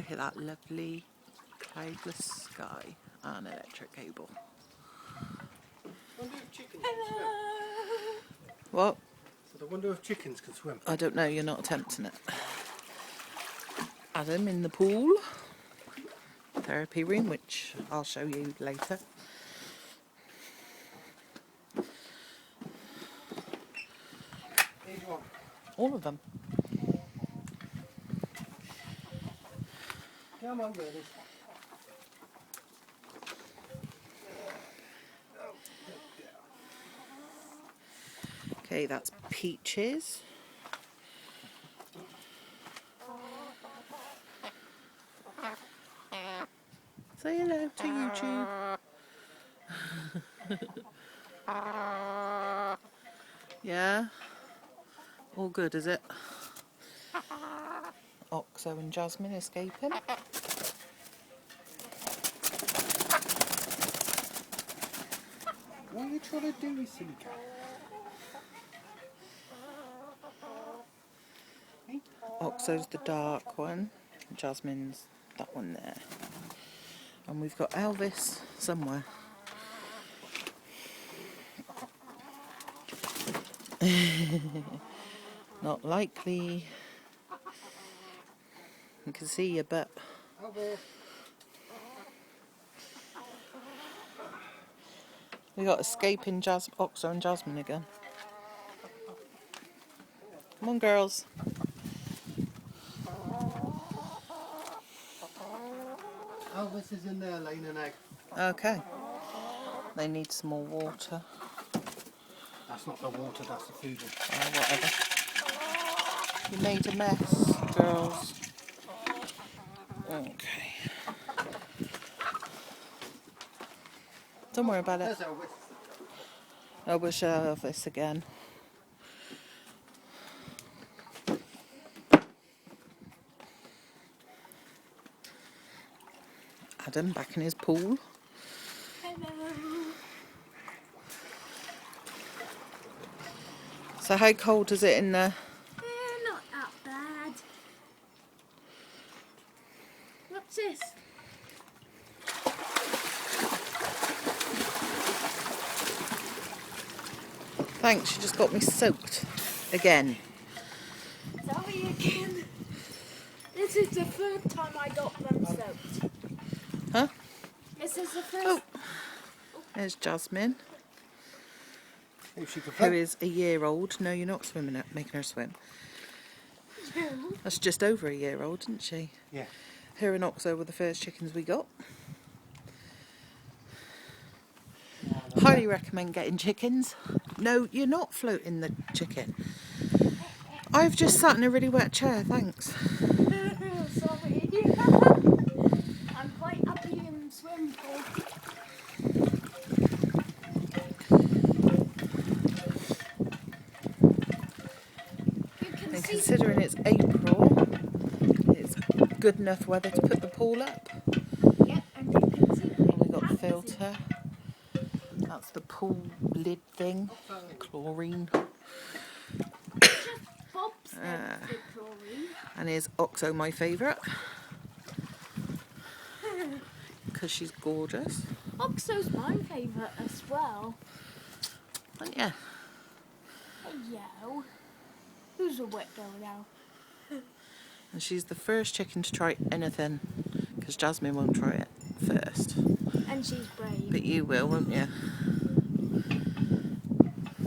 hear that lovely cloudless sky and electric cable. I wonder if chickens can swim. What? I wonder if chickens can swim. I don't know, you're not attempting it. Adam in the pool. Therapy room, which I'll show you later. Here's one. All of them. Come on, girlies. Okay, that's Peaches. Say hello to YouTube. Yeah? All good, is it? Oxo and Jasmine escaping. What are you trying to do, you silly cat? Oxo's the dark one. Jasmine's that one there. And we've got Elvis somewhere. Not likely. You can see your butt. We got escaping Oxo and Jasmine again. Come on, girls. Elvis is in there laying an egg. Okay. They need some more water. That's not the water, that's the food. Whatever. You made a mess, girls. Okay. Don't worry about it. There's Elvis. I wish Elvis again. Adam back in his pool. Hello. So how cold is it in there? Not that bad. What's this? Thanks, you just got me soaked again. Sorry again. This is the third time I got them soaked. Huh? This is the first. Oh, there's Jasmine, If she could who is a year old. No, you're not swimming it, making her swim. That's just over a year old, isn't she? Yeah. Her and Oxo were the first chickens we got. Highly recommend getting chickens. No, you're not floating the chicken. I've just sat in a really wet chair, thanks. Sorry. I'm quite happy in swim pool. And considering it's April, it's good enough weather to put the pool up. Yep, and you can see And we got the filter. That's the pool lid thing. Chlorine. Bob said the chlorine. And here's Oxo, my favourite. Because she's gorgeous. Oxo's my favourite as well. And yeah. Hey, yo. Who's a wet girl now? And she's the first chicken to try anything. Because Jasmine won't try it first. And she's brave. But you will, won't you?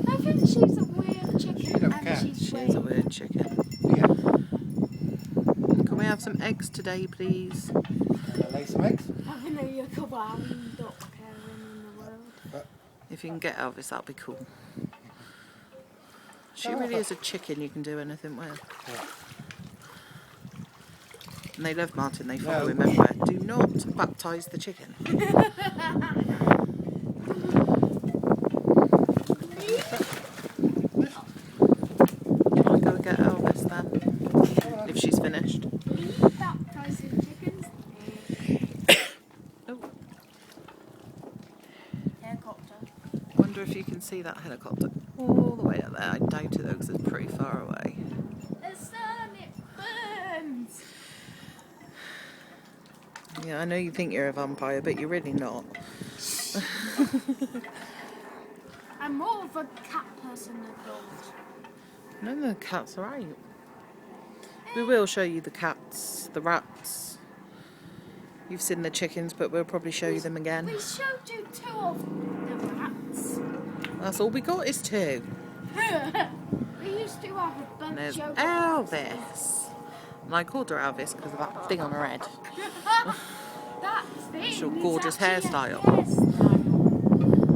I think she's a weird chicken. She don't and care. she's She is a brave. weird chicken. Yeah. Can we have some eggs today, please? Can I lay some eggs? Having a yucca wild duck caring in the world. If you can get Elvis, that'd be cool. She really is a chicken you can do anything with. Yeah. And they love Martin, they follow No. him everywhere. Do not baptise the chicken. Can I go and get Elvis then? If she's finished. Baptising chickens. Oh, Helicopter. wonder if you can see that helicopter all the way up there. I doubt it though, because it's pretty far away. The sun, it burns. Yeah, I know you think you're a vampire, but you're really not. I'm more of a cat person than dogs. No, the cat's alright. We will show you the cats, the rats. You've seen the chickens, but we'll probably show you them again. We showed you 2 of the rats. That's all we got is 2. We used to have a bunch There's of Elvis. And I called her Elvis because of that thing on her head. That thing It's your is gorgeous actually a hairstyle.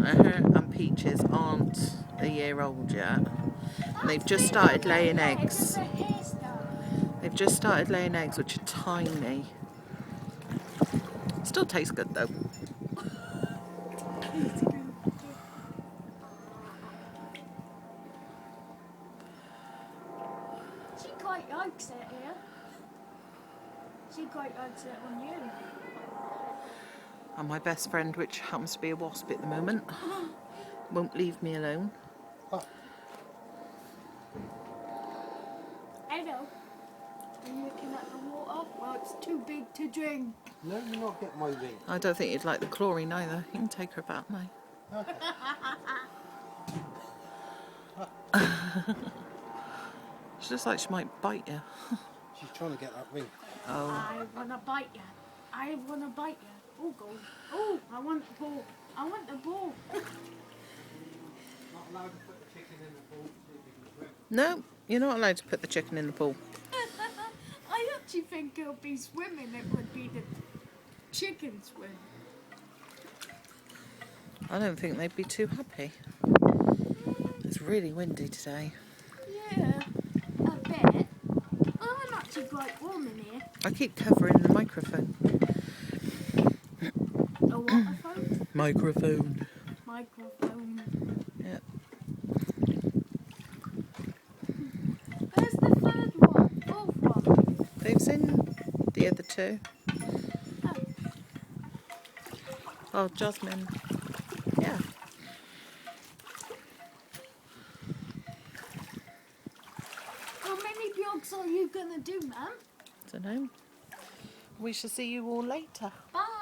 And Peaches aren't a year old yet. And they've just started laying eggs. They've just started laying eggs, which are tiny. Still tastes good though. She quite likes it here. She quite likes it on you. And my best friend, which happens to be a wasp at the moment, won't leave me alone. Hello. Are you looking at the water? Well, it's too big to drink. No, you're not getting my ring. I don't think you'd like the chlorine either. You can take her back now. She looks like she might bite you. She's trying to get that ring. Oh, I wanna bite you. I wanna bite you. Oh, go. Oh, I want the ball. I want the ball. Not allowed to put the chicken in the bowl. no, you're not allowed to put the chicken in the pool. I actually think it'll be swimming. It would be the chicken swim. I don't think they'd be too happy. It's really windy today. Yeah, a bit. Oh, I'm actually quite warm in here. I keep covering the microphone. A water phone? Microphone. Microphone. Yeah. Where's the 3rd one? 4th one? They've seen the other 2. Oh. Oh, Jasmine. Yeah. How many vlogs are you gonna do, Mum? Don't know. We shall see you all later. Bye.